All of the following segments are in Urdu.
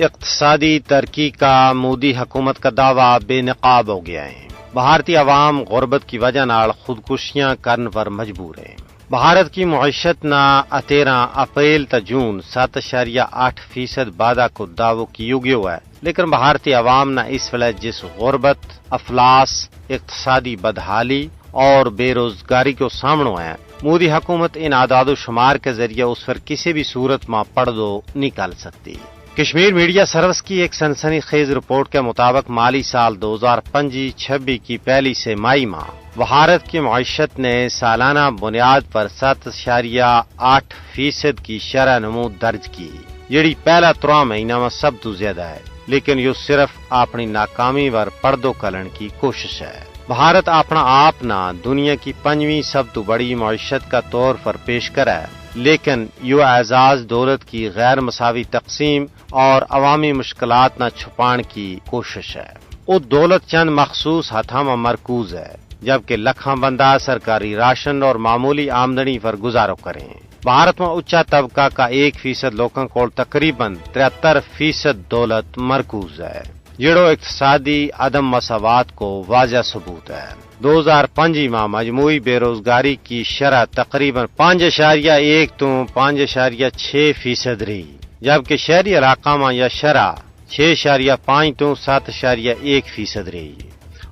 اقتصادی ترقی کا مودی حکومت کا دعویٰ بے نقاب ہو گیا ہے۔ بھارتی عوام غربت کی وجہ نال خودکشیاں کرن پر مجبور ہیں۔ بھارت کی معیشت نہ 13 اپریل تا جون 7.8% وعدہ کو دعووں کیو گیو ہے، لیکن بھارتی عوام نہ اس ویلے جس غربت، افلاس، اقتصادی بدحالی اور بے روزگاری کو سامنے ہے، مودی حکومت ان اعداد و شمار کے ذریعے اس پر کسی بھی صورت میں پردو نکال سکتی۔ کشمیر میڈیا سروس کی ایک سنسنی خیز رپورٹ کے مطابق مالی سال 2025-26 کی پہلی سے مئی ماہ بھارت کی معیشت نے سالانہ بنیاد پر 7.8% کی شرح نمو درج کی، جڑی پہلا 3 مہینہ میں سب تو زیادہ ہے، لیکن یہ صرف اپنی ناکامی پر پردو کلن کی کوشش ہے۔ بھارت اپنا آپ نہ دنیا کی 5ویں سب تو بڑی معیشت کا طور پر پیش کرا ہے، لیکن یہ اعزاز دولت کی غیر مساوی تقسیم اور عوامی مشکلات نہ چھپان کی کوشش ہے۔ وہ دولت چند مخصوص ہاتھوں میں مرکوز ہے، جبکہ لکھاں بندہ سرکاری راشن اور معمولی آمدنی پر گزارو کریں۔ بھارت میں اونچا طبقہ کا 1% لوگوں کو تقریباً 73% دولت مرکوز ہے، جڑو اقتصادی عدم مساوات کو واضح ثبوت ہے۔ 2005 میں مجموعی بے روزگاری کی شرح تقریباً 5.1 تو 5.6% رہی، جبکہ شہری علاقہ میں یہ شرح 6.5 تو 7.1% رہی،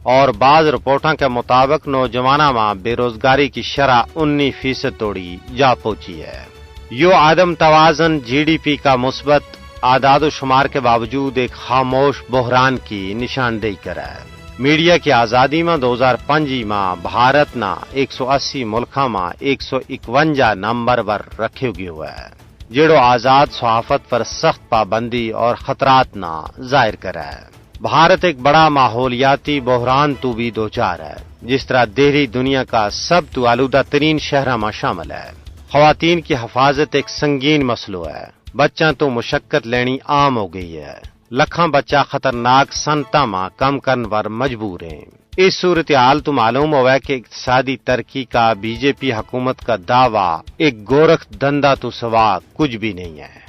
اور بعض رپورٹوں کے مطابق نوجوانوں میں بے روزگاری کی شرح 19% توڑی جا پہنچی ہے۔ یہ عدم توازن جی ڈی پی کا مثبت اعداد و شمار کے باوجود ایک خاموش بحران کی نشاندہی کرا ہے۔ میڈیا کی آزادی میں 2005 میں بھارت نہ 180 ملکوں میں 151 نمبر پر رکھے گئے ہوئے ہے، جڑو آزاد صحافت پر سخت پابندی اور خطرات نہ ظاہر کرا ہے۔ بھارت ایک بڑا ماحولیاتی بحران تو بھی دوچار ہے، جس طرح دہلی دنیا کا سب تو آلودہ ترین شہروں میں شامل ہے۔ خواتین کی حفاظت ایک سنگین مسئلہ ہے، بچوں تو مشقت لینی عام ہو گئی ہے، لکھاں بچہ خطرناک صنعتوں میں کم کرنے پر مجبور ہیں۔ اس صورتحال تو معلوم ہوا ہے کہ اقتصادی ترقی کا بی جے پی حکومت کا دعویٰ ایک گورکھ دھندا تو سوا کچھ بھی نہیں ہے۔